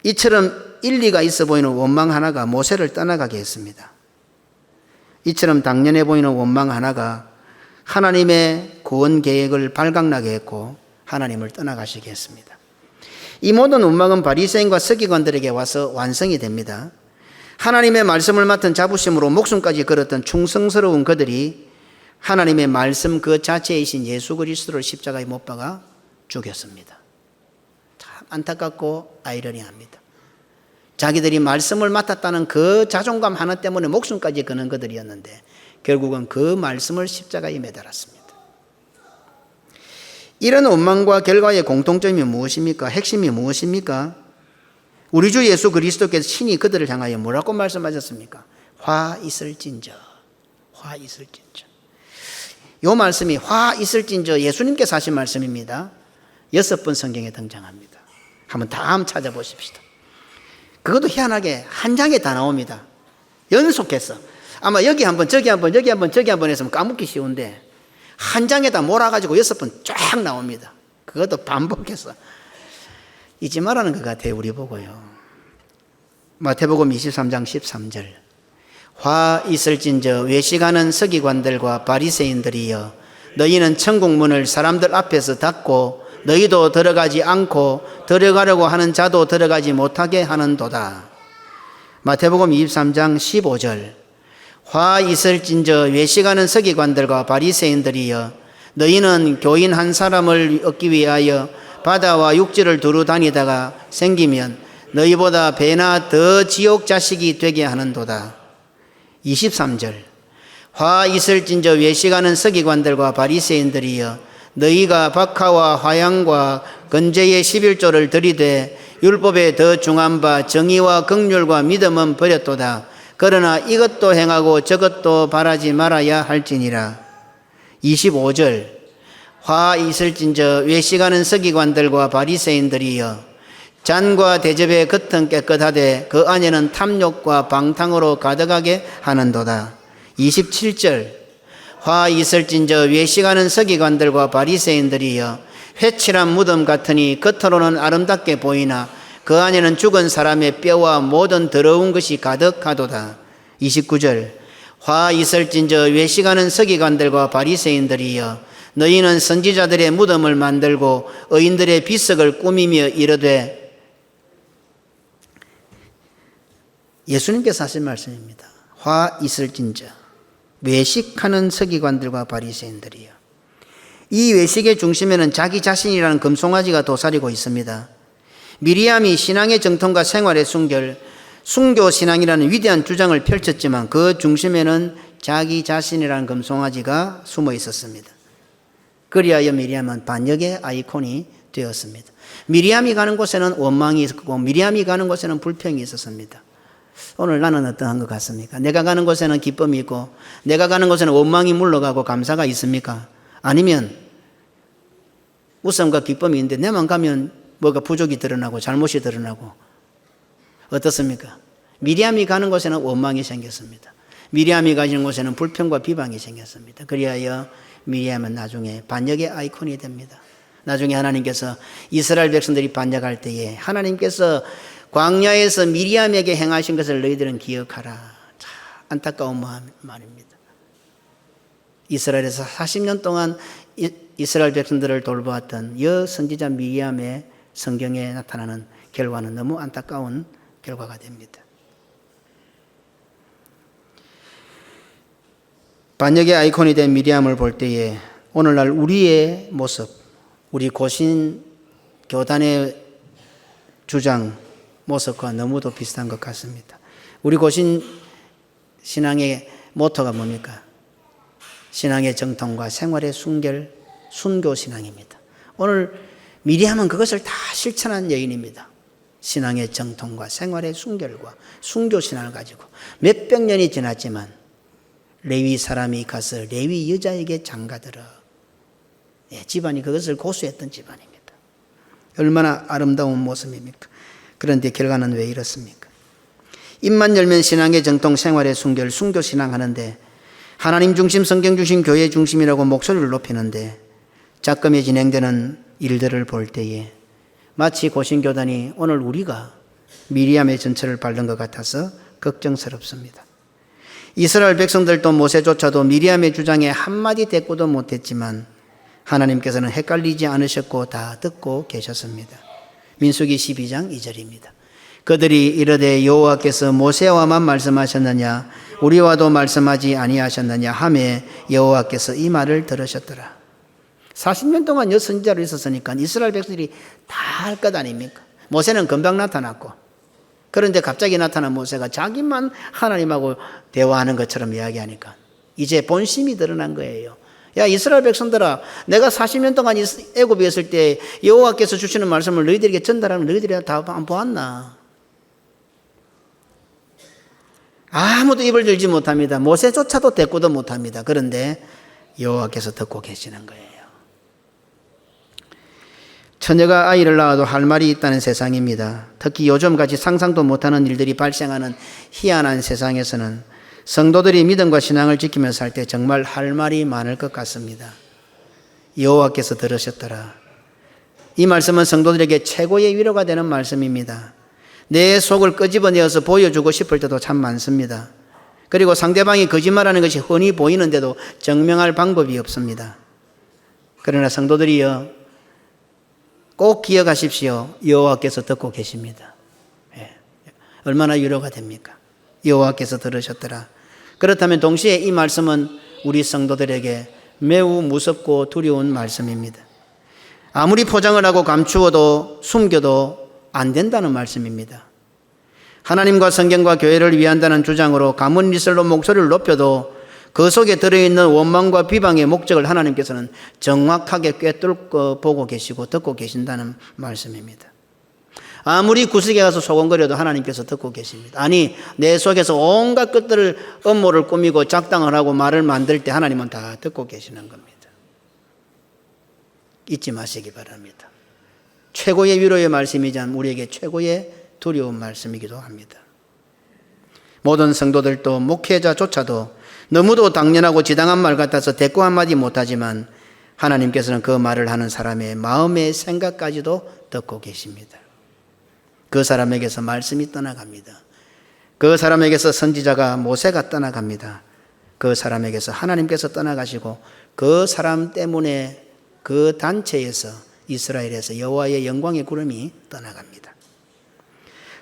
이처럼 일리가 있어 보이는 원망 하나가 모세를 떠나가게 했습니다. 이처럼 당연해 보이는 원망 하나가 하나님의 구원 계획을 발각나게 했고 하나님을 떠나가시게 했습니다. 이 모든 원망은 바리새인과 서기관들에게 와서 완성이 됩니다. 하나님의 말씀을 맡은 자부심으로 목숨까지 걸었던 충성스러운 그들이 하나님의 말씀 그 자체이신 예수 그리스도를 십자가에 못 박아 죽였습니다. 참 안타깝고 아이러니합니다. 자기들이 말씀을 맡았다는 그 자존감 하나 때문에 목숨까지 거는 그들이었는데 결국은 그 말씀을 십자가에 매달았습니다. 이런 원망과 결과의 공통점이 무엇입니까? 핵심이 무엇입니까? 우리 주 예수 그리스도께서 친히 그들을 향하여 뭐라고 말씀하셨습니까? 화 있을진저, 화 있을진저. 이 말씀이 화 있을진저 예수님께서 하신 말씀입니다. 6번 성경에 등장합니다. 한번 다음 찾아보십시다. 그것도 희한하게 한 장에 다 나옵니다. 연속해서. 아마 여기 한 번, 저기 한 번, 여기 한 번, 저기 한 번 했으면 까먹기 쉬운데 한 장에다 몰아가지고 6번 쫙 나옵니다. 그것도 반복해서. 잊지 말라는 것 같아요, 우리 보고요. 마태복음 23장 13절. 화 있을진저 외식하는 서기관들과 바리새인들이여, 너희는 천국 문을 사람들 앞에서 닫고 너희도 들어가지 않고 들어가려고 하는 자도 들어가지 못하게 하는도다. 마태복음 23장 15절. 화 있을진저 외식하는 서기관들과 바리새인들이여, 너희는 교인 한 사람을 얻기 위하여 바다와 육지를 두루 다니다가 생기면 너희보다 배나 더 지옥 자식이 되게 하는도다. 23절. 화 있을진저 외식하는 서기관들과 바리새인들이여, 너희가 박하와 화양과 건제의 11조를 들이되 율법에 더 중한 바 정의와 긍휼과 믿음은 버렸도다. 그러나 이것도 행하고 저것도 바라지 말아야 할지니라. 25절. 화 있을진저 외식하는 서기관들과 바리새인들이여, 잔과 대접의 겉은 깨끗하되 그 안에는 탐욕과 방탕으로 가득하게 하는도다. 27절. 화 있을진저 외식하는 서기관들과 바리새인들이여, 회칠한 무덤 같으니 겉으로는 아름답게 보이나 그 안에는 죽은 사람의 뼈와 모든 더러운 것이 가득하도다. 29절. 화 있을진저 외식하는 서기관들과 바리새인들이여, 너희는 선지자들의 무덤을 만들고 의인들의 비석을 꾸미며 이르되, 예수님께서 하신 말씀입니다. 화 있을진저 외식하는 서기관들과 바리새인들이요. 이 외식의 중심에는 자기 자신이라는 금송아지가 도사리고 있습니다. 미리암이 신앙의 정통과 생활의 순결, 순교신앙이라는 위대한 주장을 펼쳤지만 그 중심에는 자기 자신이라는 금송아지가 숨어 있었습니다. 그리하여 미리암은 반역의 아이콘이 되었습니다. 미리암이 가는 곳에는 원망이 있었고 미리암이 가는 곳에는 불평이 있었습니다. 오늘 나는 어떠한 것 같습니까? 내가 가는 곳에는 기쁨이 있고 내가 가는 곳에는 원망이 물러가고 감사가 있습니까? 아니면 웃음과 기쁨이 있는데 내만 가면 뭐가 부족이 드러나고 잘못이 드러나고 어떻습니까? 미리암이 가는 곳에는 원망이 생겼습니다. 미리암이 가는 곳에는 불평과 비방이 생겼습니다. 그리하여 미리암은 나중에 반역의 아이콘이 됩니다. 나중에 하나님께서 이스라엘 백성들이 반역할 때에 하나님께서 광야에서 미리암에게 행하신 것을 너희들은 기억하라. 참 안타까운 말입니다. 이스라엘에서 40년 동안 이스라엘 백성들을 돌보았던 여선지자 미리암의 성경에 나타나는 결과는 너무 안타까운 결과가 됩니다. 반역의 아이콘이 된 미리암을 볼 때에 오늘날 우리의 모습, 우리 고신 교단의 주장 모습과 너무도 비슷한 것 같습니다. 우리 고신 신앙의 모토가 뭡니까? 신앙의 정통과 생활의 순결, 순교 신앙입니다. 오늘 미리암은 그것을 다 실천한 여인입니다. 신앙의 정통과 생활의 순결과 순교 신앙을 가지고 몇백 년이 지났지만 레위 사람이 가서 레위 여자에게 장가들어 집안이 그것을 고수했던 집안입니다. 얼마나 아름다운 모습입니까? 그런데 결과는 왜 이렇습니까? 입만 열면 신앙의 정통, 생활의 순결, 순교 신앙 하는데 하나님 중심, 성경 중심, 교회 중심이라고 목소리를 높이는데 작금에 진행되는 일들을 볼 때에 마치 고신교단이 오늘 우리가 미리암의 전철을 밟는 것 같아서 걱정스럽습니다. 이스라엘 백성들도 모세조차도 미리암의 주장에 한마디 대꾸도 못했지만 하나님께서는 헷갈리지 않으셨고 다 듣고 계셨습니다. 민수기 12장 2절입니다. 그들이 이르되 여호와께서 모세와만 말씀하셨느냐 우리와도 말씀하지 아니하셨느냐 하매 여호와께서 이 말을 들으셨더라. 40년 동안 여선지자로 있었으니까 이스라엘 백성들이 다 할 것 아닙니까? 모세는 금방 나타났고 그런데 갑자기 나타난 모세가 자기만 하나님하고 대화하는 것처럼 이야기하니까 이제 본심이 드러난 거예요. 야 이스라엘 백성들아, 내가 40년 동안 애굽에 있을 때 여호와께서 주시는 말씀을 너희들에게 전달하는 너희들이 다 안 보았나? 아무도 입을 들지 못합니다. 모세조차도 대꾸도 못합니다. 그런데 여호와께서 듣고 계시는 거예요. 처녀가 아이를 낳아도 할 말이 있다는 세상입니다. 특히 요즘같이 상상도 못하는 일들이 발생하는 희한한 세상에서는 성도들이 믿음과 신앙을 지키며 살 때 정말 할 말이 많을 것 같습니다. 여호와께서 들으셨더라. 이 말씀은 성도들에게 최고의 위로가 되는 말씀입니다. 내 속을 끄집어내어서 보여주고 싶을 때도 참 많습니다. 그리고 상대방이 거짓말하는 것이 흔히 보이는데도 증명할 방법이 없습니다. 그러나 성도들이여 꼭 기억하십시오. 여호와께서 듣고 계십니다. 얼마나 위로가 됩니까? 여호와께서 들으셨더라. 그렇다면 동시에 이 말씀은 우리 성도들에게 매우 무섭고 두려운 말씀입니다. 아무리 포장을 하고 감추어도 숨겨도 안 된다는 말씀입니다. 하나님과 성경과 교회를 위한다는 주장으로 가문이슬로 목소리를 높여도 그 속에 들어있는 원망과 비방의 목적을 하나님께서는 정확하게 꿰뚫고 보고 계시고 듣고 계신다는 말씀입니다. 아무리 구석에 가서 소곤거려도 하나님께서 듣고 계십니다. 아니 내 속에서 온갖 것들을 음모를 꾸미고 작당을 하고 말을 만들 때 하나님은 다 듣고 계시는 겁니다. 잊지 마시기 바랍니다. 최고의 위로의 말씀이지만 우리에게 최고의 두려운 말씀이기도 합니다. 모든 성도들도 목회자조차도 너무도 당연하고 지당한 말 같아서 대꾸 한마디 못하지만 하나님께서는 그 말을 하는 사람의 마음의 생각까지도 듣고 계십니다. 그 사람에게서 말씀이 떠나갑니다. 그 사람에게서 선지자가 모세가 떠나갑니다. 그 사람에게서 하나님께서 떠나가시고 그 사람 때문에 그 단체에서 이스라엘에서 여호와의 영광의 구름이 떠나갑니다.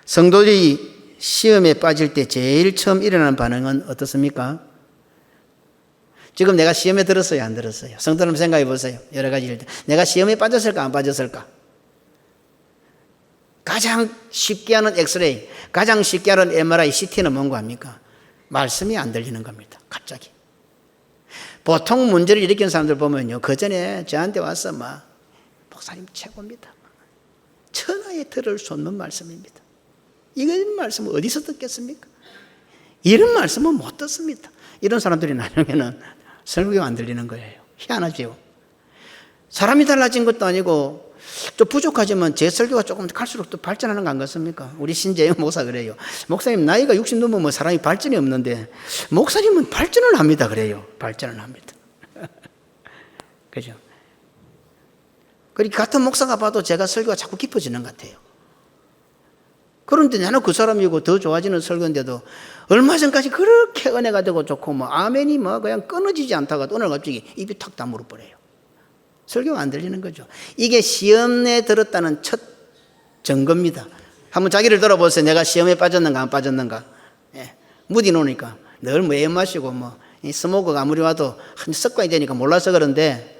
성도들이 시험에 빠질 때 제일 처음 일어나는 반응은 어떻습니까? 지금 내가 시험에 들었어요, 안 들었어요? 성도님 생각해 보세요. 여러 가지 일들. 내가 시험에 빠졌을까, 안 빠졌을까? 가장 쉽게 하는 엑스레이, 가장 쉽게 하는 MRI, CT는 뭔가 합니까? 말씀이 안 들리는 겁니다. 갑자기. 보통 문제를 일으키는 사람들 보면요, 그 전에 저한테 와서 목사님 최고입니다. 천하의 들을 수 없는 말씀입니다. 이런 말씀은 어디서 듣겠습니까? 이런 말씀은 못 듣습니다. 이런 사람들이 나중에는 설교가 안 들리는 거예요. 희한하죠. 사람이 달라진 것도 아니고 또 부족하지만 제 설교가 조금 갈수록 또 발전하는 거 안 같습니까? 우리 신재영 목사 그래요. 목사님 나이가 60 넘으면 사람이 발전이 없는데 목사님은 발전을 합니다. 그래요. 발전을 합니다. 그죠? 그리고 같은 목사가 봐도 제가 설교가 자꾸 깊어지는 것 같아요. 그런데 나는 그 사람이고 더 좋아지는 설교인데도 얼마 전까지 그렇게 은혜가 되고 좋고 아멘이 그냥 끊어지지 않다가 오늘 갑자기 입이 탁 다물어 버려요. 설교가 안 들리는 거죠. 이게 시험에 들었다는 첫 증거입니다. 한번 자기를 들어보세요. 내가 시험에 빠졌는가 안 빠졌는가. 무디 놓으니까 늘 애연 마시고 스모그가 아무리 와도 한 습관이 되니까 몰라서 그런데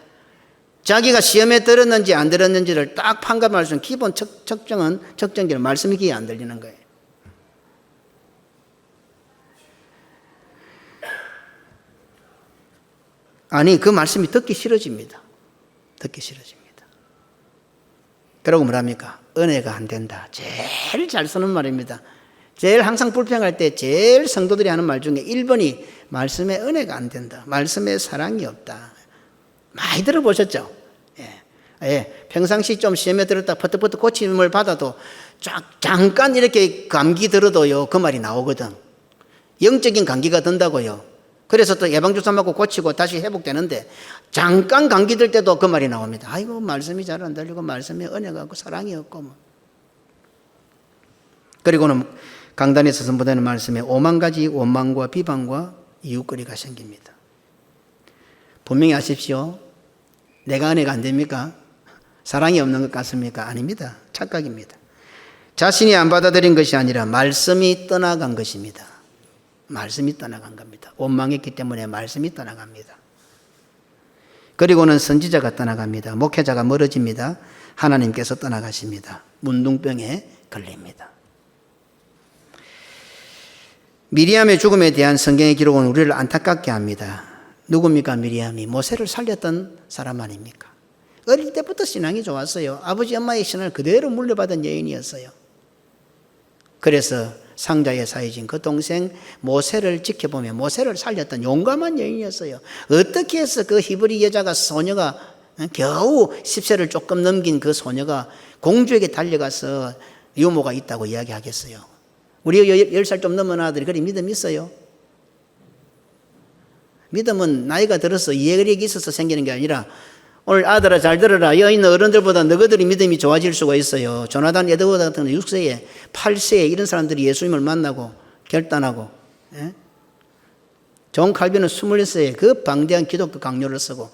자기가 시험에 들었는지 안 들었는지를 딱 판가름할 수 있는 기본 측정기는 말씀이 귀에 안 들리는 거예요. 아니 그 말씀이 듣기 싫어집니다. 듣기 싫어집니다. 그러고 뭐랍니까? 은혜가 안 된다. 제일 잘 쓰는 말입니다. 제일 항상 불평할 때 제일 성도들이 하는 말 중에 1번이 말씀에 은혜가 안 된다. 말씀에 사랑이 없다. 많이 들어보셨죠? 평상시 좀 시험에 들었다 퍼뜩퍼뜩 고침을 받아도 잠깐 이렇게 감기 들어도요 그 말이 나오거든. 영적인 감기가 든다고요. 그래서 또 예방주사 맞고 고치고 다시 회복되는데 잠깐 감기 들 때도 그 말이 나옵니다. 아이고 말씀이 잘 안 들리고 말씀에 은혜가 없고 사랑이 없고 그리고는 강단에서 선포되는 말씀에 5만 가지 원망과 비방과 이웃거리가 생깁니다. 분명히 아십시오. 내가 은혜가 안 됩니까? 사랑이 없는 것 같습니까? 아닙니다. 착각입니다. 자신이 안 받아들인 것이 아니라 말씀이 떠나간 것입니다. 말씀이 떠나간 겁니다. 원망했기 때문에 말씀이 떠나갑니다. 그리고는 선지자가 떠나갑니다. 목회자가 멀어집니다. 하나님께서 떠나가십니다. 문둥병에 걸립니다. 미리암의 죽음에 대한 성경의 기록은 우리를 안타깝게 합니다. 누굽니까? 미리암이 모세를 살렸던 사람 아닙니까? 어릴 때부터 신앙이 좋았어요. 아버지 엄마의 신앙을 그대로 물려받은 여인이었어요. 그래서 상자에 쌓여진 그 동생 모세를 지켜보며 모세를 살렸던 용감한 여인이었어요. 어떻게 해서 그 히브리 여자가 소녀가 겨우 10세를 조금 넘긴 그 소녀가 공주에게 달려가서 유모가 있다고 이야기하겠어요. 우리 10살 좀 넘은 아들이 그리 믿음이 있어요? 믿음은 나이가 들어서 이해력이 있어서 생기는 게 아니라 오늘 아들아 잘 들어라. 여기 있는 어른들보다 너희들이 믿음이 좋아질 수가 있어요. 조나단 에드워드 같은 6세에 8세에 이런 사람들이 예수님을 만나고 결단하고, 예? 존 칼빈은 26세에 그 방대한 기독교 강요를 쓰고,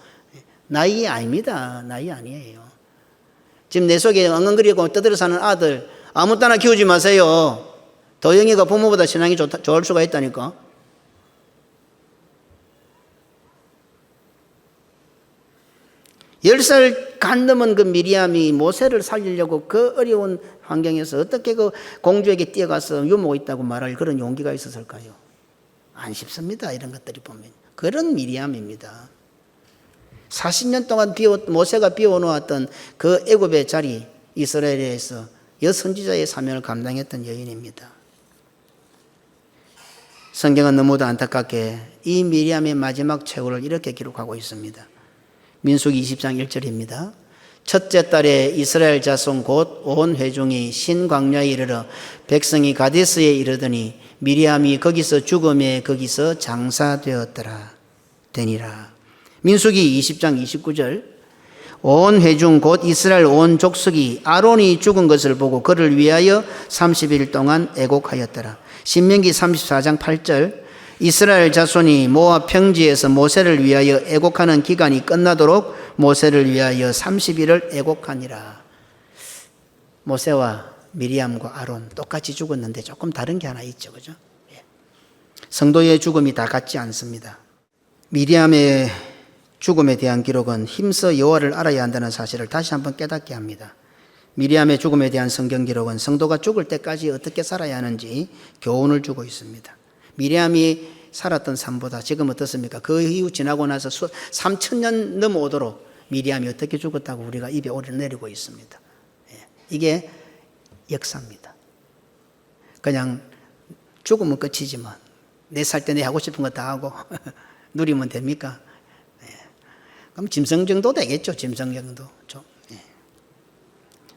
나이 아닙니다. 나이 아니에요. 지금 내 속에 엉엉거리고 떠들어 사는 아들 아무 때나 키우지 마세요. 도영이가 부모보다 신앙이 좋을 수가 있다니까. 10살 간 넘은 그 미리암이 모세를 살리려고 그 어려운 환경에서 어떻게 그 공주에게 뛰어가서 유모가 있다고 말할 그런 용기가 있었을까요? 안 쉽습니다. 이런 것들이 보면. 그런 미리암입니다. 40년 동안 모세가 비워놓았던 그 애굽의 자리 이스라엘에서 여선지자의 사명을 감당했던 여인입니다. 성경은 너무도 안타깝게 이 미리암의 마지막 최후를 이렇게 기록하고 있습니다. 민수기 20장 1절입니다. 첫째 달에 이스라엘 자손 곧 온 회중이 신광야에 이르러 백성이 가데스에 이르더니 미리암이 거기서 죽음에 거기서 장사되었더라 되니라. 민수기 20장 29절 온 회중 곧 이스라엘 온 족속이 아론이 죽은 것을 보고 그를 위하여 30일 동안 애곡하였더라. 신명기 34장 8절 이스라엘 자손이 모압 평지에서 모세를 위하여 애곡하는 기간이 끝나도록 모세를 위하여 30일을 애곡하니라. 모세와 미리암과 아론 똑같이 죽었는데 조금 다른 게 하나 있죠. 그죠? 성도의 죽음이 다 같지 않습니다. 미리암의 죽음에 대한 기록은 힘써 여호와를 알아야 한다는 사실을 다시 한번 깨닫게 합니다. 미리암의 죽음에 대한 성경 기록은 성도가 죽을 때까지 어떻게 살아야 하는지 교훈을 주고 있습니다. 미리암이 살았던 삶보다 지금 어떻습니까? 그 이후 지나고 나서 3000년 넘어오도록 미리암이 어떻게 죽었다고 우리가 입에 오르내리고 있습니다. 이게 역사입니다. 그냥 죽으면 끝이지만 내 살 때 내 하고 싶은 거 다 하고 누리면 됩니까? 그럼 짐승정도 되겠죠. 짐승정도.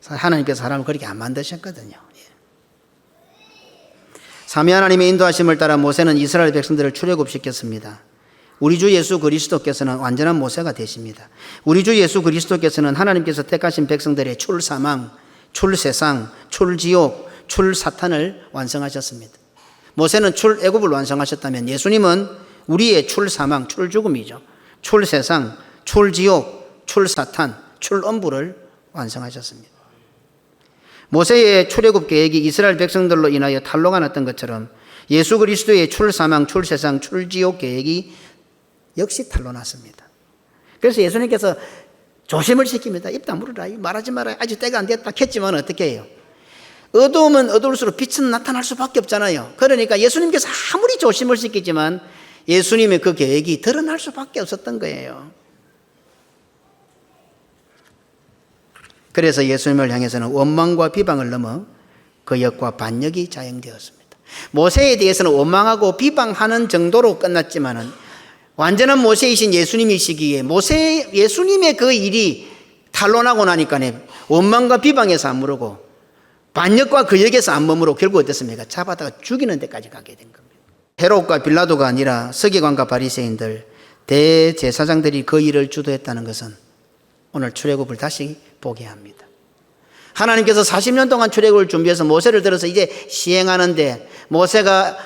하나님께서 사람을 그렇게 안 만드셨거든요. 삼위 하나님의 인도하심을 따라 모세는 이스라엘 백성들을 출애굽시켰습니다. 우리 주 예수 그리스도께서는 완전한 모세가 되십니다. 우리 주 예수 그리스도께서는 하나님께서 택하신 백성들의 출사망, 출세상, 출지옥, 출사탄을 완성하셨습니다. 모세는 출애굽을 완성하셨다면 예수님은 우리의 출사망, 출죽음이죠. 출세상, 출지옥, 출사탄, 출엄부를 완성하셨습니다. 모세의 출애굽 계획이 이스라엘 백성들로 인하여 탄로가 났던 것처럼 예수 그리스도의 출사망, 출세상, 출지옥 계획이 역시 탄로 났습니다. 그래서 예수님께서 조심을 시킵니다. 입 다물으라. 말하지 마라. 아직 때가 안 됐다. 했지만 어떻게 해요? 어두우면 어두울수록 빛은 나타날 수밖에 없잖아요. 그러니까 예수님께서 아무리 조심을 시키지만 예수님의 그 계획이 드러날 수밖에 없었던 거예요. 그래서 예수님을 향해서는 원망과 비방을 넘어 거역과 반역이 자행되었습니다. 모세에 대해서는 원망하고 비방하는 정도로 끝났지만은 완전한 모세이신 예수님이시기에 예수님의 그 일이 탄로나고 나니까 원망과 비방에서 안 머무르고 반역과 거역에서 안 머무르고 결국 어땠습니까? 잡아다가 죽이는 데까지 가게 된 겁니다. 헤롯과 빌라도가 아니라 서기관과 바리새인들, 대제사장들이 그 일을 주도했다는 것은 오늘 출애굽을 다시 보게 합니다. 하나님께서 40년 동안 출애굽을 준비해서 모세를 들어서 이제 시행하는데 모세가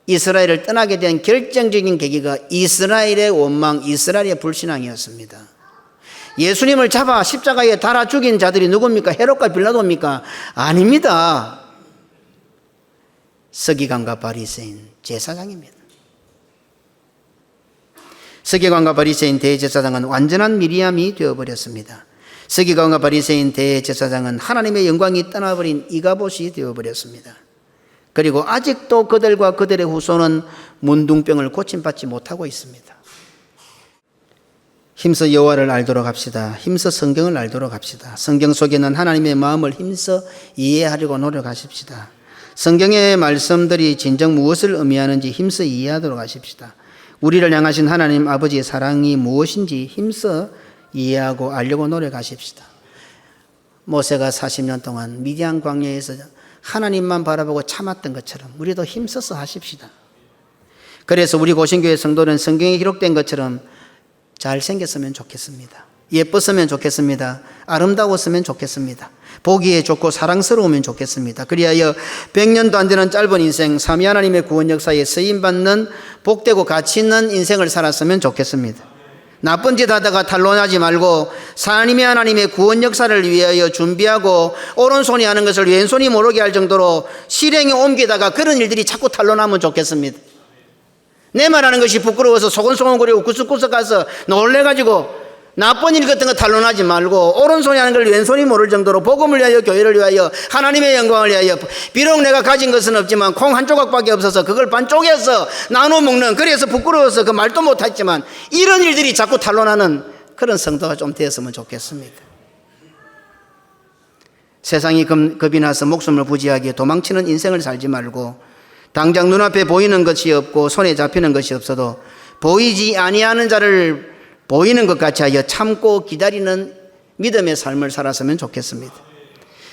이스라엘을 떠나게 된 결정적인 계기가 이스라엘의 원망, 이스라엘의 불신앙이었습니다. 예수님을 잡아 십자가에 달아 죽인 자들이 누굽니까? 헤롯과 빌라도입니까? 아닙니다. 서기관과 바리새인, 제사장입니다. 서기관과 바리새인 대제사장은 완전한 미리암이 되어버렸습니다. 서기관과 바리새인 대제사장은 하나님의 영광이 떠나버린 이가봇이 되어버렸습니다. 그리고 아직도 그들과 그들의 후손은 문둥병을 고침받지 못하고 있습니다. 힘써 여호와를 알도록 합시다. 힘써 성경을 알도록 합시다. 성경 속에 있는 하나님의 마음을 힘써 이해하려고 노력하십시다. 성경의 말씀들이 진정 무엇을 의미하는지 힘써 이해하도록 하십시다. 우리를 향하신 하나님 아버지의 사랑이 무엇인지 힘써 이해하고 알려고 노력하십시다. 모세가 40년 동안 미디안 광야에서 하나님만 바라보고 참았던 것처럼 우리도 힘써서 하십시다. 그래서 우리 고신교회 성도는 성경에 기록된 것처럼 잘생겼으면 좋겠습니다. 예뻤으면 좋겠습니다. 아름다웠으면 좋겠습니다. 보기에 좋고 사랑스러우면 좋겠습니다. 그리하여 100년도 안 되는 짧은 인생, 삼위 하나님의 구원 역사에 쓰임받는 복되고 가치 있는 인생을 살았으면 좋겠습니다. 나쁜 짓 하다가 탄론하지 말고 하나님의 구원 역사를 위하여 준비하고 오른손이 하는 것을 왼손이 모르게 할 정도로 실행에 옮기다가 그런 일들이 자꾸 탄론하면 좋겠습니다. 내 말하는 것이 부끄러워서 소곤소곤거리고 구석구석 가서 놀래가지고 나쁜 일 같은 거 탄론하지 말고 오른손이 하는 걸 왼손이 모를 정도로 복음을 위하여, 교회를 위하여, 하나님의 영광을 위하여, 비록 내가 가진 것은 없지만 콩 한 조각밖에 없어서 그걸 반 쪼개서 나눠 먹는, 그래서 부끄러워서 그 말도 못했지만 이런 일들이 자꾸 탄론하는 그런 성도가 좀 되었으면 좋겠습니다. 세상이 겁이 나서 목숨을 부지하게 도망치는 인생을 살지 말고 당장 눈앞에 보이는 것이 없고 손에 잡히는 것이 없어도 보이지 아니하는 자를 보이는 것 같이 하여 참고 기다리는 믿음의 삶을 살았으면 좋겠습니다.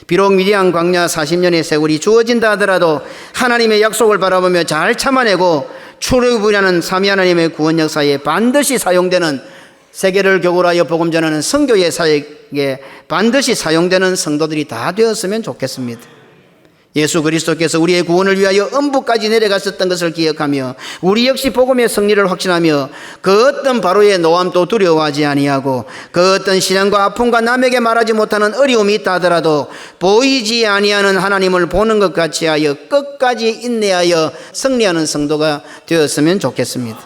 비록 미디안 광야 40년의 세월이 주어진다 하더라도 하나님의 약속을 바라보며 잘 참아내고 출애굽이라는 삼위 하나님의 구원 역사에 반드시 사용되는, 세계를 교구하여 복음 전하는 선교의 사역에 반드시 사용되는 성도들이 다 되었으면 좋겠습니다. 예수 그리스도께서 우리의 구원을 위하여 음부까지 내려갔었던 것을 기억하며 우리 역시 복음의 승리를 확신하며 그 어떤 바로의 노함도 두려워하지 아니하고 그 어떤 시련과 아픔과 남에게 말하지 못하는 어려움이 있다 하더라도 보이지 아니하는 하나님을 보는 것 같이 하여 끝까지 인내하여 승리하는 성도가 되었으면 좋겠습니다.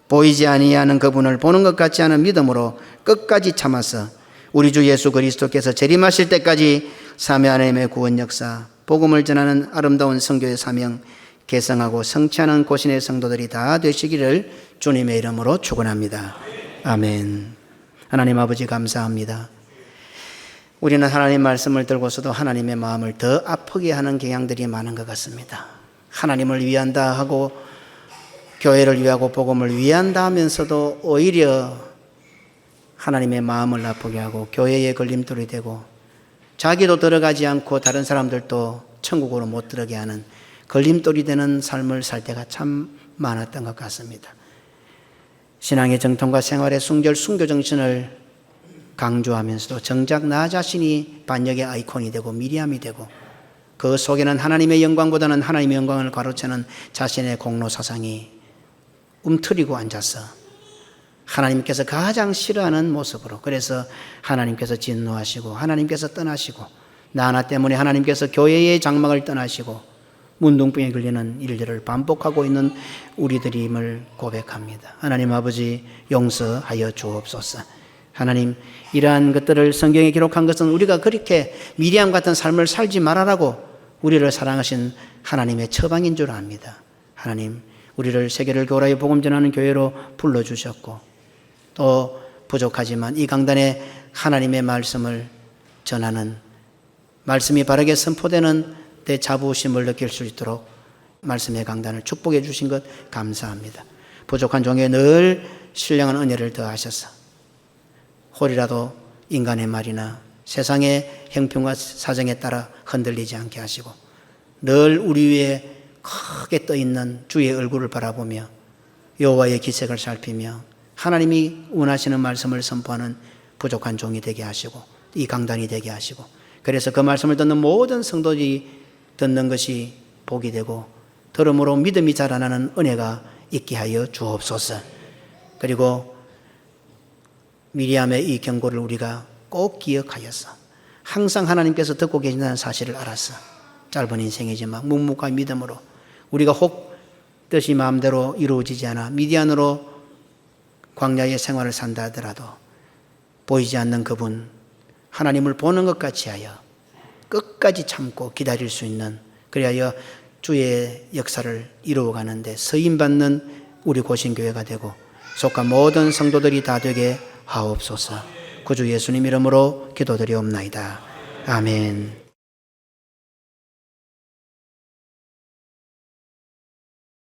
보이지 아니하는 그분을 보는 것 같지 않은 믿음으로 끝까지 참아서 우리 주 예수 그리스도께서 재림하실 때까지 삼위 하나님의 구원 역사, 복음을 전하는 아름다운 선교의 사명 계승하고 성취하는 고신의 성도들이 다 되시기를 주님의 이름으로 축원합니다. 아멘. 하나님 아버지 감사합니다. 우리는 하나님 말씀을 들고서도 하나님의 마음을 더 아프게 하는 경향들이 많은 것 같습니다. 하나님을 위한다 하고 교회를 위하고 복음을 위한다 하면서도 오히려 하나님의 마음을 아프게 하고 교회에 걸림돌이 되고 자기도 들어가지 않고 다른 사람들도 천국으로 못 들어게 하는 걸림돌이 되는 삶을 살 때가 참 많았던 것 같습니다. 신앙의 정통과 생활의 순결, 순교 정신을 강조하면서도 정작 나 자신이 반역의 아이콘이 되고 미리암이 되고 그 속에는 하나님의 영광보다는 하나님의 영광을 가로채는 자신의 공로 사상이 움트리고 앉아서 하나님께서 가장 싫어하는 모습으로, 그래서 하나님께서 진노하시고 하나님께서 떠나시고 나 하나 때문에 하나님께서 교회의 장막을 떠나시고 문둥병에 걸리는 일들을 반복하고 있는 우리들임을 고백합니다. 하나님 아버지 용서하여 주옵소서. 하나님, 이러한 것들을 성경에 기록한 것은 우리가 그렇게 미리암 같은 삶을 살지 말아라고 우리를 사랑하신 하나님의 처방인 줄 압니다. 하나님, 우리를 세계를 교회하여 복음 전하는 교회로 불러주셨고 또 부족하지만 이 강단에 하나님의 말씀을 전하는, 말씀이 바르게 선포되는 내 자부심을 느낄 수 있도록 말씀의 강단을 축복해 주신 것 감사합니다. 부족한 종에 늘 신령한 은혜를 더하셔서 홀이라도 인간의 말이나 세상의 형편과 사정에 따라 흔들리지 않게 하시고 늘 우리 위에 크게 떠있는 주의 얼굴을 바라보며 여호와의 기색을 살피며 하나님이 원하시는 말씀을 선포하는 부족한 종이 되게 하시고 이 강단이 되게 하시고, 그래서 그 말씀을 듣는 모든 성도들이 듣는 것이 복이 되고 들음으로 믿음이 자라나는 은혜가 있게 하여 주옵소서. 그리고 미리암의 이 경고를 우리가 꼭 기억하여서 항상 하나님께서 듣고 계신다는 사실을 알아서 짧은 인생이지만 묵묵한 믿음으로 우리가 혹 뜻이 마음대로 이루어지지 않아 미디안으로 광야의 생활을 산다 하더라도 보이지 않는 그분 하나님을 보는 것 같이 하여 끝까지 참고 기다릴 수 있는, 그리하여 주의 역사를 이루어가는데 서임받는 우리 고신교회가 되고 속한 모든 성도들이 다 되게 하옵소서. 구주 예수님 이름으로 기도드리옵나이다. 아멘.